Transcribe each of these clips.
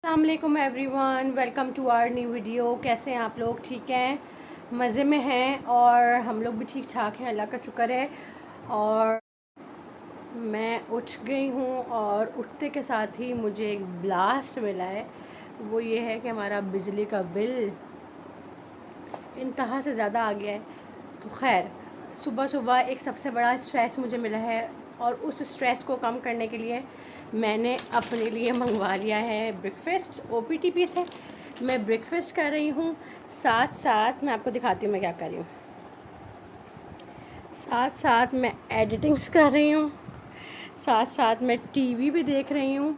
अस्सलामुअलैकुम everyone, welcome to our new video. कैसे हैं आप लोग? ठीक हैं, मज़े में हैं और हम लोग भी ठीक ठाक हैं, अल्लाह का शुक्र है। और मैं उठ गई हूँ और उठते के साथ ही मुझे एक ब्लास्ट मिला है। वो ये है कि हमारा बिजली का बिल इंतहा से ज़्यादा आ गया है। तो खैर, सुबह सुबह एक सबसे बड़ा स्ट्रेस मुझे मिला है और उस स्ट्रेस को कम करने के लिए मैंने अपने लिए मंगवा लिया है ब्रेकफ़ास्ट OPTP से। मैं ब्रेकफ़ास्ट कर रही हूँ, साथ साथ मैं आपको दिखाती हूँ मैं क्या कर रही हूँ। साथ साथ मैं एडिटिंग्स कर रही हूँ, साथ साथ मैं टीवी भी देख रही हूँ।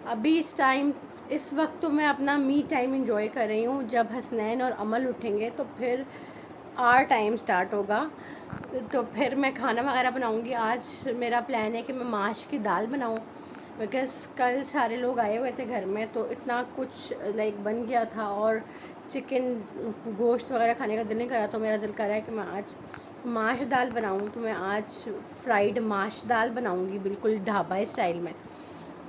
अभी इस वक्त तो मैं अपना मी टाइम इंजॉय कर रही हूँ। जब हसनैन और अमल उठेंगे तो फिर आवर टाइम स्टार्ट होगा, तो फिर मैं खाना वगैरह बनाऊँगी। आज मेरा प्लान है कि मैं माश की दाल बनाऊँ, बिकॉज़ कल सारे लोग आए हुए थे घर में, तो इतना कुछ लाइक बन गया था और चिकन गोश्त वगैरह खाने का दिल नहीं कर रहा। तो मेरा दिल कर रहा है कि मैं आज माश दाल बनाऊँ। तो मैं आज फ्राइड माश दाल बनाऊँगी, बिल्कुल ढाबा स्टाइल में।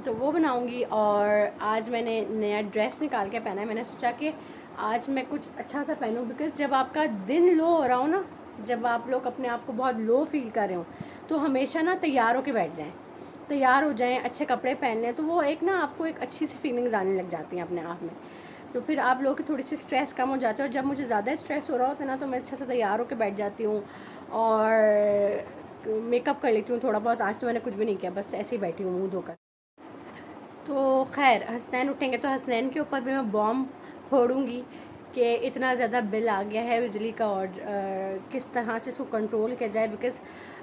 तो वो बनाऊँगी। और आज मैंने नया ड्रेस निकाल के पहना है। मैंने सोचा कि आज मैं कुछ अच्छा सा पहनूँ, बिकॉज़ जब आपका दिन लो हो रहा हो ना, जब आप लोग अपने आप को बहुत लो फील कर रहे हो, तो हमेशा ना तैयार होके बैठ जाएं, तैयार हो जाएं, अच्छे कपड़े पहन लें, तो वो एक ना आपको एक अच्छी सी फीलिंग्स आने लग जाती हैं अपने आप में। तो फिर आप लोगों की थोड़ी सी स्ट्रेस कम हो जाती है। और जब मुझे ज़्यादा स्ट्रेस हो रहा होता है ना, तो मैं अच्छे से तैयार होकर बैठ जाती हूँ और मेकअप कर लेती हूँ थोड़ा बहुत। आज तो मैंने कुछ भी नहीं किया, बस ऐसे ही बैठी हूँ मुँह धोकर। तो खैर, हसनैन उठेंगे तो हसनैन के ऊपर भी मैं बॉम्ब फोड़ूंगी कि इतना ज़्यादा बिल आ गया है बिजली का और किस तरह से इसको कंट्रोल किया जाए। बिकॉज़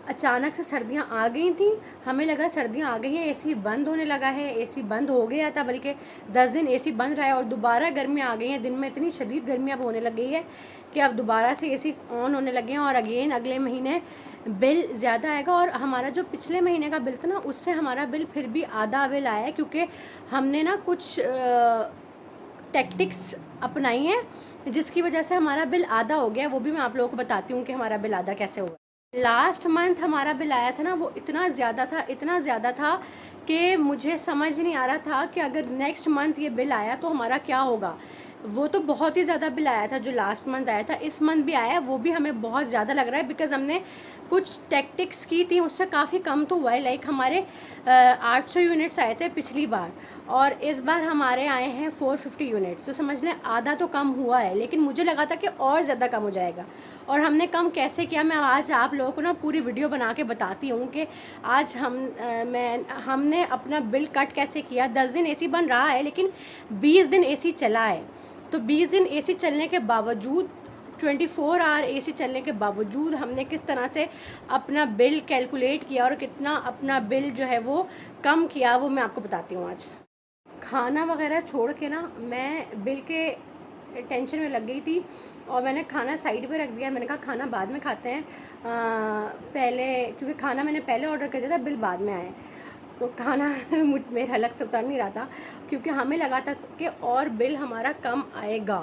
अचानक से सर्दियाँ आ गई थी, हमें लगा सर्दियाँ आ गई हैं, एसी बंद होने लगा है। एसी बंद हो गया था, बल्कि 10 दिन एसी बंद रहा है और दोबारा गर्मियाँ आ गई हैं। दिन में इतनी शदीद गर्मी अब होने लग गई है कि अब दोबारा से एसी ऑन होने लगे हैं और अगेन अगले महीने बिल ज़्यादा आएगा। और हमारा जो पिछले महीने का बिल था ना, उससे हमारा बिल फिर भी आधा बिल आया है, क्योंकि हमने ना कुछ टैक्टिक्स अपनाई हैं जिसकी वजह से हमारा बिल आधा हो गया। वो भी मैं आप लोगों को बताती हूँ कि हमारा बिल आधा कैसे हुआ। लास्ट मंथ हमारा बिल आया था ना, वो इतना ज़्यादा था, इतना ज़्यादा था कि मुझे समझ नहीं आ रहा था कि अगर नेक्स्ट मंथ ये बिल आया तो हमारा क्या होगा। वो तो बहुत ही ज़्यादा बिल आया था जो लास्ट मंथ आया था। इस मंथ भी आया, वो भी हमें बहुत ज़्यादा लग रहा है, बिकॉज़ हमने कुछ टैक्टिक्स की थी, उससे काफ़ी कम तो हुआ है। लाइक हमारे 800 यूनिट्स आए थे पिछली बार और इस बार हमारे आए हैं 450 यूनिट्स। तो समझ लें आधा तो कम हुआ है, लेकिन मुझे लगा था कि और ज़्यादा कम हो जाएगा। और हमने कम कैसे किया, मैं आज आप लोगों को ना पूरी वीडियो बना के बताती हूँ कि आज हमने अपना बिल कट कैसे किया। 10 दिन एसी बन रहा है, लेकिन 20 दिन एसी चला है। तो 20 दिन एसी चलने के बावजूद, 24 आवर एसी चलने के बावजूद हमने किस तरह से अपना बिल कैलकुलेट किया और कितना अपना बिल जो है वो कम किया, वो मैं आपको बताती हूँ आज। खाना वगैरह छोड़ के ना मैं बिल के टेंशन में लग गई थी और मैंने खाना साइड पे रख दिया। मैंने कहा खाना बाद में खाते हैं, पहले, क्योंकि खाना मैंने पहले ऑर्डर कर दिया था, बिल बाद में आए। तो खाना मेरा अलग से उतर नहीं रहा था, क्योंकि हमें लगा था कि और बिल हमारा कम आएगा।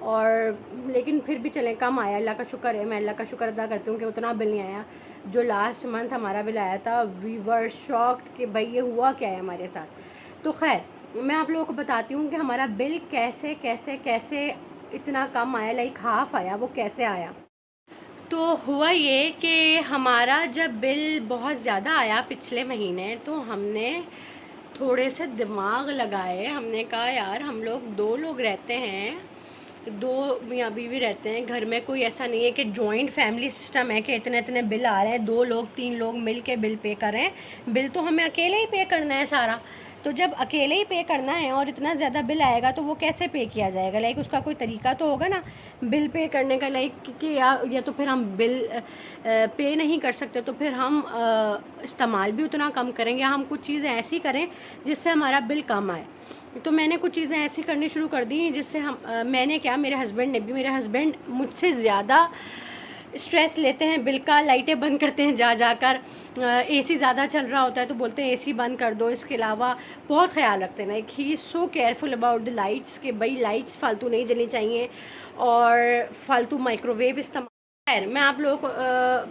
और लेकिन फिर भी चलें, कम आया, अल्लाह का शुक्र है। मैं अल्लाह का शुक्र अदा करती हूँ कि उतना बिल नहीं आया जो लास्ट मंथ हमारा बिल आया था। वी वर शॉक्ड कि भाई ये हुआ क्या है हमारे साथ। तो खैर, मैं आप लोगों को बताती हूँ कि हमारा बिल कैसे कैसे कैसे इतना कम आया, लाइक हाफ आया, वो कैसे आया। तो हुआ ये कि हमारा जब बिल बहुत ज़्यादा आया पिछले महीने, तो हमने थोड़े से दिमाग लगाए। हमने कहा यार, हम लोग 2 लोग रहते हैं, 2 मियाँ बीवी रहते हैं घर में। कोई ऐसा नहीं है कि जॉइंट फैमिली सिस्टम है कि इतने इतने बिल आ रहे हैं, 2 लोग 3 लोग मिल के बिल पे कर रहे हैं। बिल तो हमें अकेले ही पे करना है सारा। तो जब अकेले ही पे करना है और इतना ज़्यादा बिल आएगा तो वो कैसे पे किया जाएगा? लाइक उसका कोई तरीका तो होगा ना बिल पे करने का। लाइक कि या तो फिर हम बिल पे नहीं कर सकते, तो फिर हम इस्तेमाल भी उतना कम करेंगे, हम कुछ चीज़ें ऐसी करें जिससे हमारा बिल कम आए। तो मैंने कुछ चीज़ें ऐसी करनी शुरू कर दी जिससे मैंने क्या, मेरे हस्बैंड ने भी, मेरे हस्बैंड मुझसे ज़्यादा स्ट्रेस लेते हैं बिल का। लाइटें बंद करते हैं जा जाकर, एसी ज़्यादा चल रहा होता है तो बोलते हैं एसी बंद कर दो। इसके अलावा बहुत ख्याल रखते हैं, like he is so careful about the lights, कि भाई लाइट्स फालतू नहीं जलनी चाहिए और फालतू माइक्रोवेव इस्तेमाल खैर मैं आप लोगों को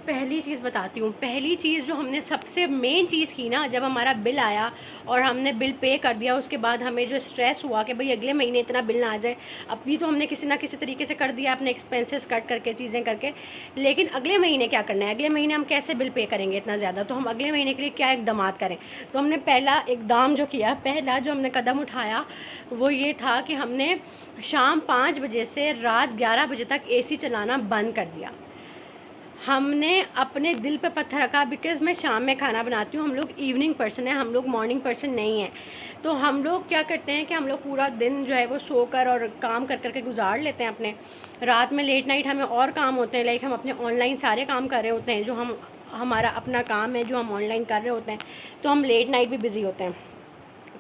पहली चीज़ बताती हूँ। पहली चीज़ जो हमने सबसे मेन चीज़ की ना, जब हमारा बिल आया और हमने बिल पे कर दिया, उसके बाद हमें जो स्ट्रेस हुआ कि भाई अगले महीने इतना बिल ना आ जाए। अभी तो हमने किसी ना किसी तरीके से कर दिया अपने एक्सपेंसेस कट करके, चीज़ें करके, लेकिन अगले महीने क्या करना है, अगले महीने हम कैसे बिल पे करेंगे इतना ज़्यादा, तो हम अगले महीने के लिए क्या इकदाम करें। तो हमने पहला इकदाम जो किया, पहला जो हमने कदम उठाया वो ये था कि हमने शाम 5 बजे से रात 11 बजे तक AC चलाना बंद कर दिया। हमने अपने दिल पे पत्थर रखा, बिकॉज़ मैं शाम में खाना बनाती हूँ, हम लोग इवनिंग पर्सन हैं, हम लोग मॉर्निंग पर्सन नहीं हैं। तो हम लोग क्या करते हैं कि हम लोग पूरा दिन जो है वो सोकर और काम कर कर के गुजार लेते हैं अपने। रात में लेट नाइट हमें और काम होते हैं, लाइक हम अपने ऑनलाइन सारे काम कर रहे होते हैं, जो हमारा अपना काम है जो हम ऑनलाइन कर रहे होते हैं, तो हम लेट नाइट भी बिज़ी होते हैं।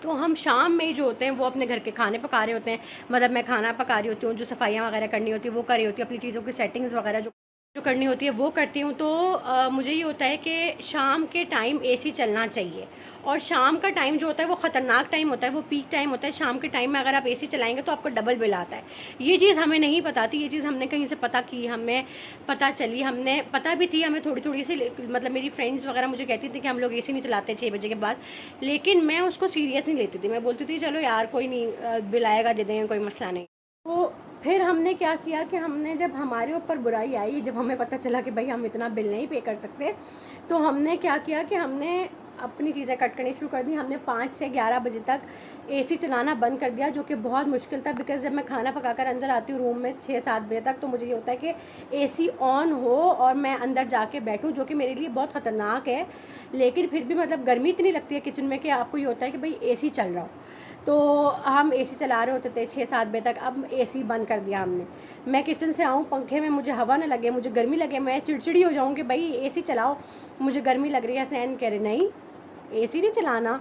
तो हम शाम में जो होते हैं वो अपने घर के खाने पका रहे होते हैं, मतलब मैं खाना पका रही होती हूँ, जो सफाइयाँ वगैरह करनी होती है वो कर रही होती है, अपनी चीज़ों की सेटिंग्स वगैरह जो करनी होती है वो करती हूँ। तो मुझे ये होता है कि शाम के टाइम AC चलना चाहिए, और शाम का टाइम जो होता है वो ख़तरनाक टाइम होता है, वो पीक टाइम होता है। शाम के टाइम में अगर आप AC चलाएंगे तो आपको डबल बिल आता है। ये चीज़ हमें नहीं पता थी, ये चीज़ हमने कहीं से पता की, हमें पता चली, हमने पता भी थी हमें थोड़ी थोड़ी सी, मतलब मेरी फ्रेंड्स वगैरह मुझे कहती थी कि हम लोग AC नहीं चलाते 6 बजे के बाद, लेकिन मैं उसको सीरियस नहीं लेती थी। मैं बोलती थी चलो यार कोई नहीं, बिल आएगा दे देंगे, कोई मसला नहीं। तो फिर हमने क्या किया कि हमने, जब हमारे ऊपर बुराई आई, जब हमें पता चला कि भाई हम इतना बिल नहीं पे कर सकते, तो हमने क्या किया कि हमने अपनी चीज़ें कट करनी शुरू कर दी। हमने 5 से 11 बजे तक AC चलाना बंद कर दिया, जो कि बहुत मुश्किल था, बिकॉज़ जब मैं खाना पकाकर अंदर आती हूँ रूम में 6-7 बजे तक, तो मुझे ये होता है कि AC ऑन हो और मैं अंदर जाके बैठूँ, जो कि मेरे लिए बहुत ख़तरनाक है। लेकिन फिर भी मतलब गर्मी इतनी लगती है किचन में कि आपको ये होता है कि भाई AC चल रहा हो। तो हम AC चला रहे होते थे 6-7 बजे तक, अब AC बंद कर दिया हमने। मैं किचन से आऊँ, पंखे में मुझे हवा ना लगे, मुझे गर्मी लगे, मैं चिड़चिड़ी हो जाऊँ कि भाई AC चलाओ, मुझे गर्मी लग रही है। हसनैन कह रहे नहीं AC नहीं चलाना,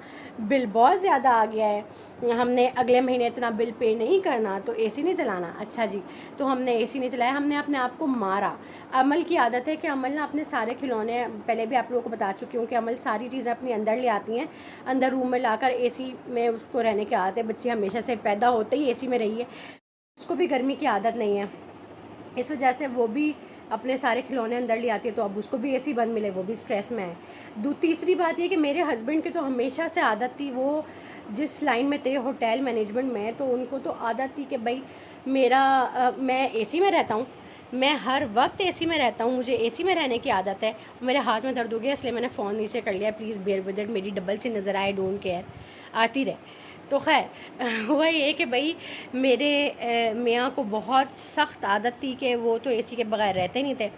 बिल बहुत ज़्यादा आ गया है, हमने अगले महीने इतना बिल पे नहीं करना, तो AC नहीं चलाना। अच्छा जी, तो हमने AC नहीं चलाया, हमने अपने आप को मारा। अमल की आदत है कि अमल ना अपने सारे खिलौने, पहले भी आप लोगों को बता चुकी हूँ कि अमल सारी चीज़ें अपनी अंदर ले आती हैं, अंदर रूम में लाकर AC में उसको रहने की आदत है। बच्ची हमेशा से पैदा होते ही AC में रही है, उसको भी गर्मी की आदत नहीं है, इस वजह से वो भी अपने सारे खिलौने अंदर ले आती है, तो अब उसको भी AC बंद मिले, वो भी स्ट्रेस में है। तीसरी बात ये कि मेरे हस्बैंड की तो हमेशा से आदत थी, वो जिस लाइन में थे होटल मैनेजमेंट में, तो उनको तो आदत थी कि भाई मैं AC में रहता हूँ, मैं हर वक्त AC में रहता हूँ, मुझे AC में रहने की आदत है। मेरे हाथ में दर्द हो गया इसलिए मैंने फ़ोन नीचे कर लिया, प्लीज़ बेयर विद इट, मेरी डबल सी नज़र आए, डोंट केयर, आती रहे। तो खैर हुआ ये कि भाई मेरे मियाँ को बहुत सख्त आदत थी कि वो तो AC के बगैर रहते नहीं थे।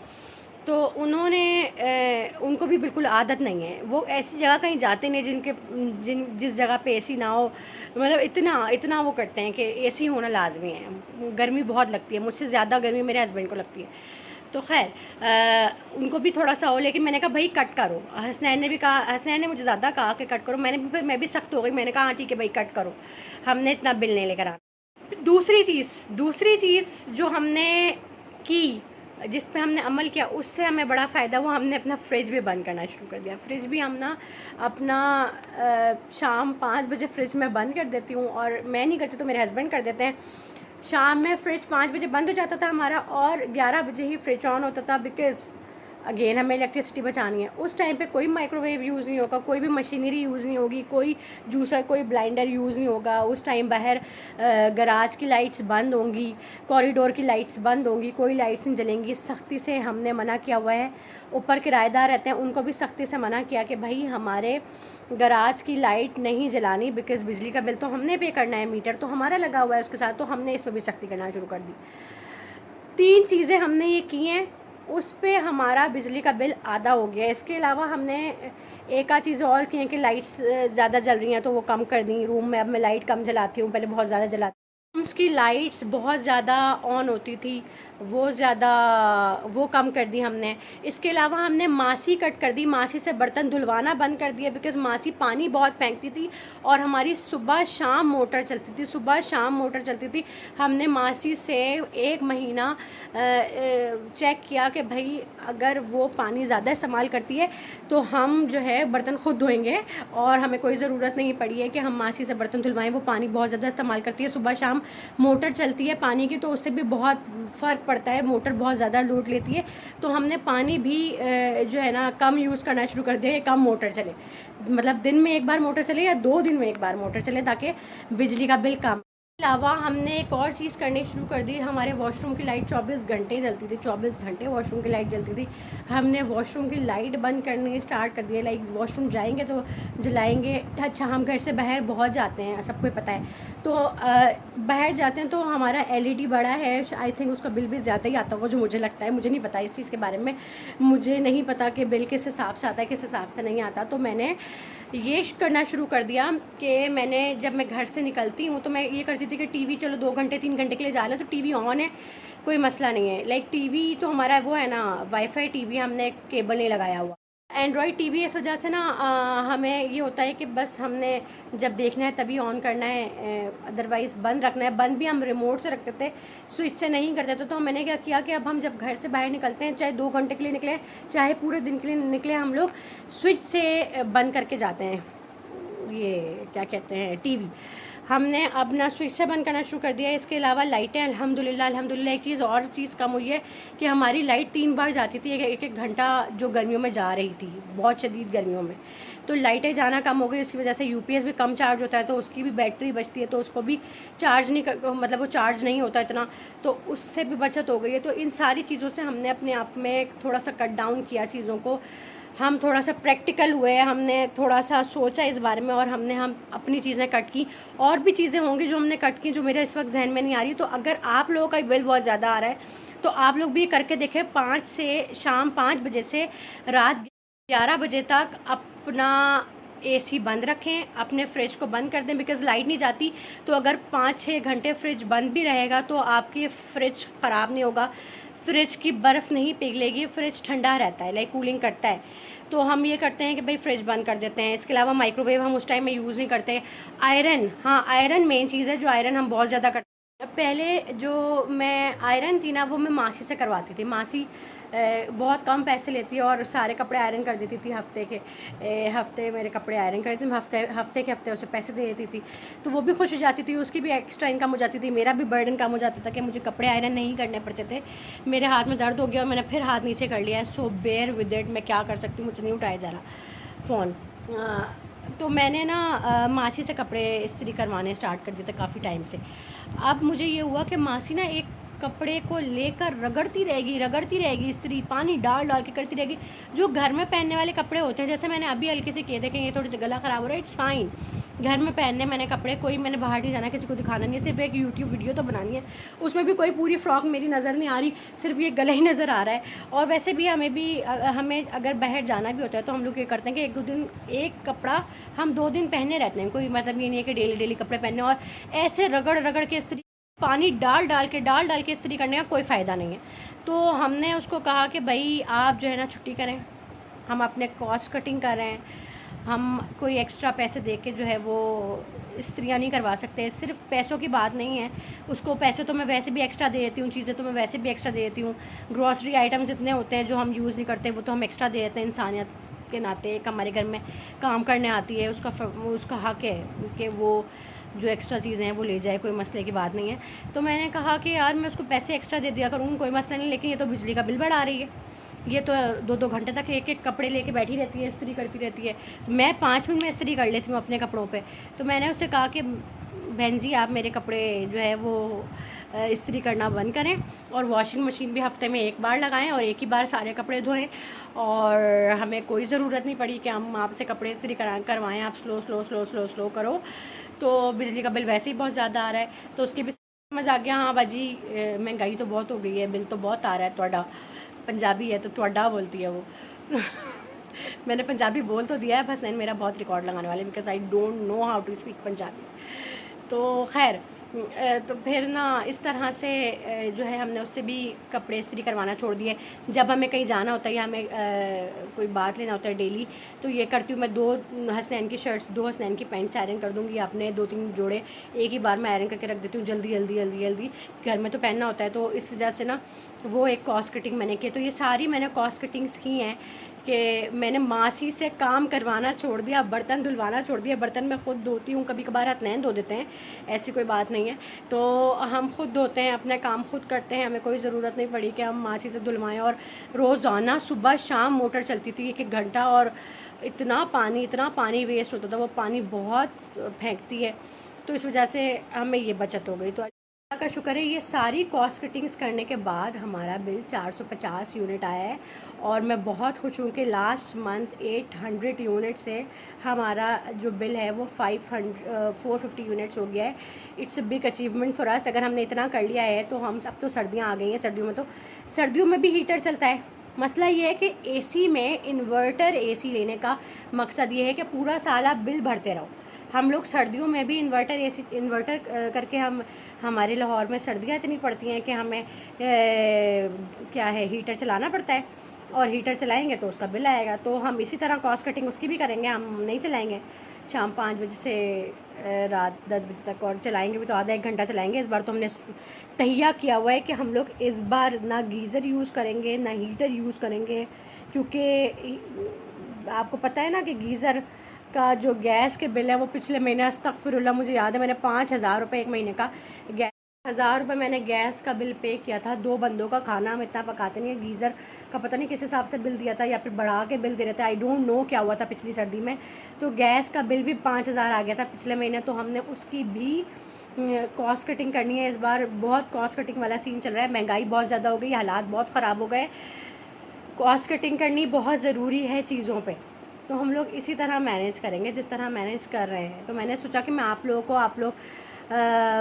तो उनको भी बिल्कुल आदत नहीं है, वो ऐसी जगह कहीं जाते नहीं जिस जगह पे AC ना हो, मतलब इतना वो करते हैं कि AC होना लाजमी है। गर्मी बहुत लगती है, मुझसे ज़्यादा गर्मी मेरे हस्बैंड को लगती है। तो खैर उनको भी थोड़ा सा हो, लेकिन मैंने कहा भाई कट करो। हसनैन ने भी कहा, हसनैन ने मुझे ज़्यादा कहा कि कट करो, मैं भी सख्त हो गई, मैंने कहा हाँ ठीक है भाई कट करो, हमने इतना बिल नहीं लेकर आना। दूसरी चीज़ जो हमने की, जिस पे हमने अमल किया, उससे हमें बड़ा फ़ायदा हुआ, हमने अपना फ्रिज भी बंद करना शुरू कर दिया। फ्रिज भी हम ना अपना शाम 5 बजे फ्रिज में बंद कर देती हूँ, और मैं नहीं करती तो मेरे हस्बैंड कर देते हैं। शाम में फ्रिज 5 बजे बंद हो जाता था हमारा, और 11 बजे ही फ्रिज ऑन होता था, बिकॉज़ अगेन हमें इलेक्ट्रिसिटी बचानी है। उस टाइम पे कोई माइक्रोवेव यूज़ नहीं होगा, कोई भी मशीनरी यूज़ नहीं होगी, कोई जूसर कोई ब्लाइंडर यूज़ नहीं होगा। उस टाइम बाहर गराज की लाइट्स बंद होंगी, कॉरिडोर की लाइट्स बंद होंगी, कोई लाइट्स नहीं जलेंगी। सख्ती से हमने मना किया हुआ है। ऊपर किराएदार रहते हैं, उनको भी सख्ती से मना किया कि भाई हमारे गराज की लाइट नहीं जलानी, बिकॉज़ बिजली का बिल तो हमने पे करना है, मीटर तो हमारा लगा हुआ है उसके साथ, तो हमने इस पर भी सख्ती करना शुरू कर दी। 3 चीज़ें हमने ये की हैं, उस पे हमारा बिजली का बिल आधा हो गया। इसके अलावा हमने एक आध चीज़ और की हैं कि लाइट्स ज़्यादा जल रही हैं तो वो कम कर दी। रूम में अब मैं लाइट कम जलाती हूँ, पहले बहुत ज़्यादा जलाती। उसकी लाइट्स बहुत ज़्यादा ऑन होती थी, वो कम कर दी हमने। इसके अलावा हमने मासी कट कर दी, मासी से बर्तन धुलवाना बंद कर दिया, बिकॉज़ मासी पानी बहुत फेंकती थी और हमारी सुबह शाम मोटर चलती थी। हमने मासी से 1 महीना चेक किया कि भाई अगर वो पानी ज़्यादा इस्तेमाल करती है तो हम जो है बर्तन ख़ुद धोएंगे, और हमें कोई ज़रूरत नहीं पड़ी है कि हम मासी से बर्तन धुलवाएं। वो पानी बहुत ज़्यादा इस्तेमाल करती है, सुबह शाम मोटर चलती है पानी की, तो उससे भी बहुत फ़र्क पड़ता है, मोटर बहुत ज़्यादा लोड लेती है, तो हमने पानी भी जो है ना कम यूज़ करना शुरू कर दिया है, कम मोटर चले, मतलब दिन में एक बार मोटर चले या 2 दिन में एक बार मोटर चले, ताकि बिजली का बिल कम। अलावा हमने एक और चीज़ करनी शुरू कर दी, हमारे वॉशरूम की लाइट 24 घंटे जलती थी, 24 घंटे वॉशरूम की लाइट जलती थी। हमने वॉशरूम की लाइट बंद करनी स्टार्ट कर दिया, लाइक वॉशरूम जाएंगे तो जलाएंगे। अच्छा, हम घर से बाहर बहुत जाते हैं, सबको ही पता है, तो बाहर जाते हैं तो हमारा LED बड़ा है, आई थिंक उसका बिल भी ज़्यादा ही आता होगा, जो मुझे लगता है, मुझे नहीं पता इस चीज़ के बारे में, मुझे नहीं पता कि बिल किस हिसाब से आता है, किस हिसाब से नहीं आता। तो मैंने ये करना शुरू कर दिया कि मैंने जब मैं घर से निकलती हूँ तो मैं ये करती थी कि टीवी चलो 2 घंटे 3 घंटे के लिए जा रहा है तो टीवी ऑन है, कोई मसला नहीं है। लाइक टीवी तो हमारा वो है ना, वाईफाई टीवी, हमने केबल नहीं लगाया हुआ। एंड्रॉयड टीवी इस वजह से ना हमें ये होता है कि बस हमने जब देखना है तभी ऑन करना है, अदरवाइज़ बंद रखना है। बंद भी हम रिमोट से रखते थे, स्विच से नहीं करते थे। तो मैंने क्या किया कि अब हम जब घर से बाहर निकलते हैं, चाहे 2 घंटे के लिए निकले, चाहे पूरे दिन के लिए निकले, हम लोग स्विच से बंद करके जाते हैं, ये क्या कहते हैं, टीवी। हमने अब ना स्विच से बंद करना शुरू कर दिया है। इसके अलावा लाइटें अल्हम्दुलिल्लाह एक चीज़ कम हुई है कि हमारी लाइट 3 बार जाती थी, एक घंटा, जो गर्मियों में जा रही थी, बहुत शदीद गर्मियों में, तो लाइटें जाना कम हो गई। उसकी वजह से UPS भी कम चार्ज होता है, तो उसकी भी बैटरी बचती है, तो उसको भी चार्ज नहीं कर, मतलब वो चार्ज नहीं होता इतना, तो उससे भी बचत हो गई है। तो इन सारी चीज़ों से हमने अपने आप में थोड़ा सा कट डाउन किया चीज़ों को, हम थोड़ा सा प्रैक्टिकल हुए, हमने थोड़ा सा सोचा इस बारे में, और हम अपनी चीज़ें कट की। और भी चीज़ें होंगी जो हमने कट की, जो मेरे इस वक्त जहन में नहीं आ रही। तो अगर आप लोगों का बिल बहुत ज़्यादा आ रहा है तो आप लोग भी करके देखें, शाम 5 बजे से रात 11 बजे तक अपना AC बंद रखें, अपने फ्रिज को बंद कर दें, बिकॉज़ लाइट नहीं जाती। तो अगर 5-6 घंटे फ्रिज बंद भी रहेगा तो आपकी फ्रिज ख़राब नहीं होगा, फ्रिज की बर्फ़ नहीं पिघलेगी, फ्रिज ठंडा रहता है, लाइक कूलिंग करता है। तो हम ये करते हैं कि भाई फ्रिज बंद कर देते हैं। इसके अलावा माइक्रोवेव हम उस टाइम में यूज़ नहीं करते। आयरन, हाँ, आयरन मेन चीज़ है, जो आयरन हम बहुत ज़्यादा करते हैं। पहले जो मैं आयरन थी ना, वो मैं मासी से करवाती थी। मासी बहुत कम पैसे लेती है और सारे कपड़े आयरन कर देती थी, हफ़्ते मेरे कपड़े आयरन कर देती थी, हफ़्ते के हफ़्ते उसे पैसे दे देती थी, तो वो भी खुश हो जाती थी, उसकी भी एक्स्ट्रा इनकम हो जाती थी, मेरा भी बर्डन कम हो जाता था कि मुझे कपड़े आयरन नहीं करने पड़ते थे। मेरे हाथ में दर्द हो गया और मैंने फिर हाथ नीचे कर लिया है, सो बेयर विद इट, मैं क्या कर सकती हूँ, मुझे नहीं उठाया जा रहा फ़ोन। तो मैंने ना मासी से कपड़े इस्त्री करवाने स्टार्ट कर दिए थे काफ़ी टाइम से। अब मुझे ये हुआ कि मासी ना एक कपड़े को लेकर रगड़ती रहेगी, इस्त्री पानी डाल डाल के करती रहेगी। जो घर में पहनने वाले कपड़े होते हैं, जैसे मैंने अभी हल्के से किए थे कि ये थोड़ी सी गला ख़राब हो रहा है, इट्स फाइन, घर में पहनने मैंने कपड़े, कोई मैंने बाहर नहीं जाना, किसी को दिखाना नहीं है, सिर्फ एक यूट्यूब वीडियो तो बनानी है, उसमें भी कोई पूरी फ्रॉक मेरी नज़र नहीं आ रही, सिर्फ ये गला ही नज़र आ रहा है। और वैसे भी हमें अगर बाहर जाना भी होता है तो हम लोग ये करते हैं कि 1-2 दिन एक कपड़ा हम 2 दिन पहने रहते हैं, कोई मतलब ये नहीं है कि डेली कपड़े पहने, और ऐसे रगड़ के इस्त्री पानी डाल डाल के इस्त्री करने का कोई फ़ायदा नहीं है। तो हमने उसको कहा कि भाई आप जो है ना छुट्टी करें, हम अपने कॉस्ट कटिंग कर रहे हैं, हम कोई एक्स्ट्रा पैसे दे के जो है वो इस्त्रियाँ नहीं करवा सकते। सिर्फ पैसों की बात नहीं है, उसको पैसे तो मैं वैसे भी एक्स्ट्रा दे देती हूँ, चीज़ें तो मैं वैसे भी एक्स्ट्रा दे देती हूँ, ग्रॉसरी आइटम्स इतने होते हैं जो हम यूज़ नहीं करते, वो तो हम एक्स्ट्रा दे देते हैं। इंसानियत के नाते एक हमारे घर में काम करने आती है, उसका हक़ है कि वो जो एक्स्ट्रा चीज़ें हैं वो ले जाए, कोई मसले की बात नहीं है। तो मैंने कहा कि यार मैं उसको पैसे एक्स्ट्रा दे दिया करूँ, कोई मसला नहीं, लेकिन ये तो बिजली का बिल बढ़ा रही है, ये तो 2-2 घंटे तक एक कपड़े लेके बैठी रहती है, इस्त्री करती रहती है, तो मैं 5 मिनट में इस्त्री कर लेती हूँ अपने कपड़ों पे। तो मैंने उससे कहा कि बहन जी आप मेरे कपड़े जो है वो इस्त्री करना बंद करें, और वॉशिंग मशीन भी हफ़्ते में 1 बार लगाएं और 1 ही बार सारे कपड़े धोएं, और हमें कोई ज़रूरत नहीं पड़ी कि हम आपसे कपड़े इस्त्री करवाएं, आप स्लो करो, तो बिजली का बिल वैसे ही बहुत ज़्यादा आ रहा है। तो उसकी भी समझ आ गया, हाँ बाजी महंगाई तो बहुत हो गई है, बिल तो बहुत आ रहा है, तुहाडा पंजाबी है तो तुहाडा बोलती है वो मैंने पंजाबी बोल तो दिया है, बस मेरा बहुत रिकॉर्ड लगाने वाले, because I don't know how to speak Punjabi. तो खैर तो फिर ना इस तरह से जो है हमने उससे भी कपड़े इस्त्री करवाना छोड़ दिए। जब हमें कहीं जाना होता है या हमें कोई बात लेना होता है डेली, तो ये करती हूँ मैं, 2 हसनैन की शर्ट्स, 2 हसनैन की पैंट्स आयरन कर दूँगी, अपने 2-3 जोड़े एक ही बार में आयरन करके रख देती हूँ, जल्दी घर में तो पहनना होता है। तो इस वजह से ना वो एक कॉस्ट कटिंग मैंने की। तो ये सारी मैंने कॉस्ट कटिंग्स की हैं कि मैंने मासी से काम करवाना छोड़ दिया, बर्तन धुलवाना छोड़ दिया। बर्तन मैं ख़ुद धोती हूँ, कभी कभार हसनैन धो देते हैं, ऐसी कोई बात नहीं है। तो हम खुद धोते हैं, अपना काम खुद करते हैं, हमें कोई ज़रूरत नहीं पड़ी कि हम मासी से धुलवाएँ। और रोज़ाना सुबह शाम मोटर चलती थी 1-1 घंटा, और इतना पानी वेस्ट होता था, वो पानी बहुत फेंकती है, तो इस वजह से हमें ये बचत हो गई। तो अल्लाह का शुक्र है, ये सारी कॉस्ट कटिंग्स करने के बाद हमारा बिल 450 यूनिट आया है। और मैं बहुत खुश हूँ कि लास्ट मंथ 800 यूनिट से हमारा जो बिल है वो 450 यूनिट्स हो गया है। It's a big achievement for us. अगर हमने इतना कर लिया है तो हम सब, तो सर्दियाँ आ गई हैं, सर्दियों में भी हीटर चलता है। मसला ये है कि एसी में इन्वर्टर एसी लेने का मकसद ये है कि पूरा साल आप बिल भरते रहो। हम लोग सर्दियों में भी इन्वर्टर करके हमारे लाहौर में सर्दियाँ इतनी पड़ती हैं कि हमें क्या है, हीटर चलाना पड़ता है, और हीटर चलाएंगे तो उसका बिल आएगा। तो हम इसी तरह कॉस्ट कटिंग उसकी भी करेंगे। हम नहीं चलाएंगे शाम 5 बजे से रात 10 बजे तक, और चलाएंगे भी तो आधा 1 घंटा चलाएंगे। इस बार तो हमने तहिया किया हुआ है कि हम लोग इस बार ना गीज़र यूज़ करेंगे ना हीटर यूज़ करेंगे, क्योंकि आपको पता है ना कि गीज़र का जो गैस के बिल है वो पिछले महीने, अस्तगफिरुल्लाह, मुझे याद है मैंने 5000 रुपये 1 महीने का गैस, 1000 रुपये मैंने गैस का बिल पे किया था। 2 बंदों का खाना हम इतना पकाते नहीं है। गीज़र का पता नहीं किस हिसाब से बिल दिया था, या फिर बढ़ा के बिल दे रहे थे, आई डोंट नो क्या हुआ था पिछली सर्दी में। तो गैस का बिल भी 5000 आ गया था पिछले महीने। तो हमने उसकी भी कॉस्ट कटिंग करनी है। इस बार बहुत कॉस्ट कटिंग वाला सीन चल रहा है, महंगाई बहुत ज़्यादा हो गई, हालात बहुत ख़राब हो गए। कॉस्ट कटिंग करनी बहुत ज़रूरी है चीज़ों पे। तो हम लोग इसी तरह मैनेज करेंगे जिस तरह मैनेज कर रहे हैं। तो मैंने सोचा कि मैं आप लोग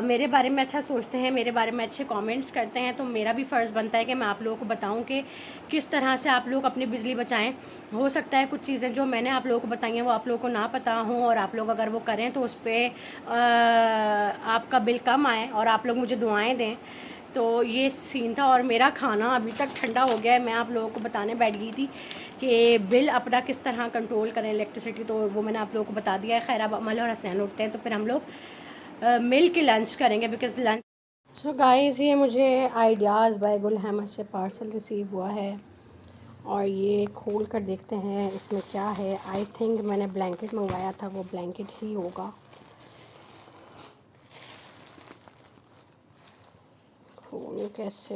मेरे बारे में अच्छा सोचते हैं, मेरे बारे में अच्छे कमेंट्स करते हैं, तो मेरा भी फ़र्ज़ बनता है कि मैं आप लोगों को बताऊं कि किस तरह से आप लोग अपनी बिजली बचाएं। हो सकता है कुछ चीज़ें जो मैंने आप लोगों को बताई हैं वो आप लोगों को ना पता हों, और आप लोग अगर वो करें तो उस पर आपका बिल कम आए और आप लोग मुझे दुआएँ दें। तो ये सीन था। और मेरा खाना अभी तक ठंडा हो गया है। मैं आप लोगों को बताने बैठ गई थी कि बिल अपना किस तरह कंट्रोल करें इलेक्ट्रिसिटी, तो वो मैंने आप लोगों को बता दिया है। खैर अब अमल और हसनैन उठते हैं तो फिर हम लोग मिल के लंच करेंगे, बिकॉज़ लंच। सो गाइस, ये मुझे आइडियाज़ बाय गुल अहमद से पार्सल रिसीव हुआ है, और ये खोल कर देखते हैं इसमें क्या है। आई थिंक मैंने ब्लैंकेट मंगवाया था, वो ब्लैंकेट ही होगा। खोल कैसे,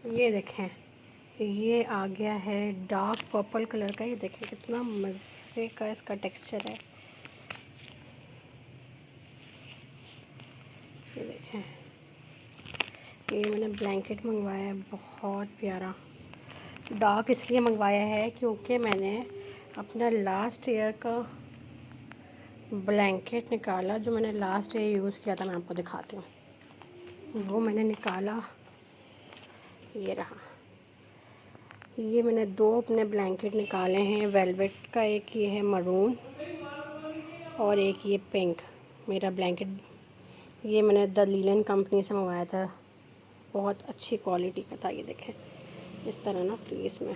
ये देखें, ये आ गया है डार्क पर्पल कलर का। ये देखें कितना मज़े का इसका टेक्सचर है। ये देखें, ये मैंने ब्लैंकेट मंगवाया है, बहुत प्यारा। डार्क इसलिए मंगवाया है क्योंकि मैंने अपना लास्ट ईयर का ब्लैंकेट निकाला, जो मैंने लास्ट ईयर यूज़ किया था। मैं आपको दिखाती हूँ, वो मैंने निकाला, ये रहा। ये मैंने 2 अपने ब्लैंकेट निकाले हैं वेलवेट का, एक ये है मरून और एक ये पिंक। मेरा ब्लैंकेट ये मैंने द लीलन कंपनी से मंगवाया था, बहुत अच्छी क्वालिटी का था। ये देखें इस तरह ना फ्लीस में,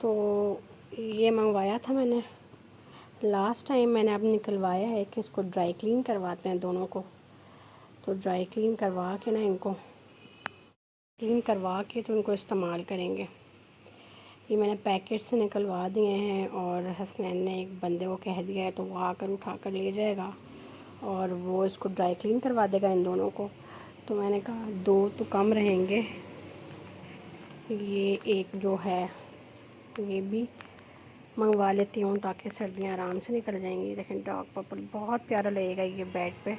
तो ये मंगवाया था मैंने लास्ट टाइम। मैंने अब निकलवाया है कि इसको ड्राई क्लीन करवाते हैं दोनों को। तो ड्राई क्लीन करवा के ना, इनको क्लीन करवा के तो इनको इस्तेमाल करेंगे। ये मैंने पैकेट से निकलवा दिए हैं, और हसनैन ने एक बंदे को कह दिया है तो वो आकर उठा कर ले जाएगा और वो इसको ड्राई क्लीन करवा देगा इन दोनों को। तो मैंने कहा 2 तो कम रहेंगे, ये एक जो है ये भी मंगवा लेती हूँ ताकि सर्दियाँ आराम से निकल जाएंगी। देखें डार्क पर्पल बहुत प्यारा लगेगा ये बेड पे।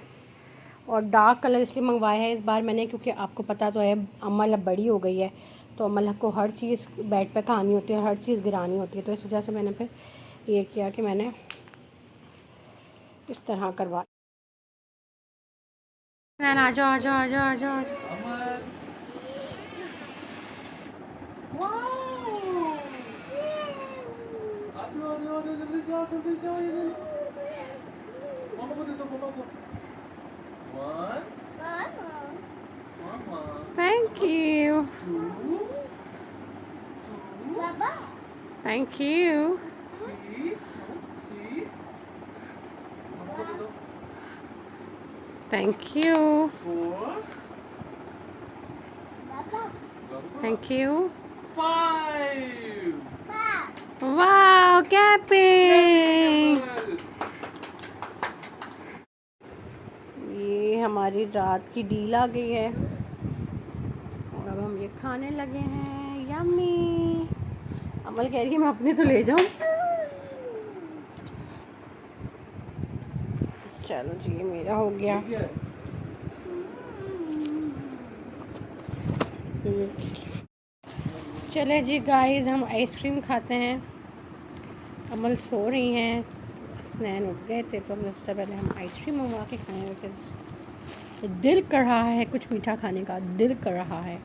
और डार्क कलर इसलिए मंगवाया है इस बार मैंने, क्योंकि आपको पता तो है अम्मल अब बड़ी हो गई है, तो अम्मल को हर चीज़ बेड पे कहानी होती है, हर चीज़ गिरानी होती है। तो इस वजह से मैंने फिर ये किया कि मैंने इस तरह करवा। आ जाओ आ जाओ आ जाओ आ जाओ। Thank you. Thank you. Thank you. Thank you. 5. वाह कैपिंग। ये हमारी रात की डील आ गई है और अब हम ये खाने लगे हैं। यम्मी। अमल कह रही है मैं अपने तो ले जाऊं। चलो जी मेरा हो गया। चले जी गाइस हम आइसक्रीम खाते हैं। अमल सो रही हैं, स्नैन उठ गए थे तो हमने सोचा पहले हम आइसक्रीम मंगवा के खाएं। बिकॉज दिल कर रहा है कुछ मीठा खाने का, दिल कर रहा है।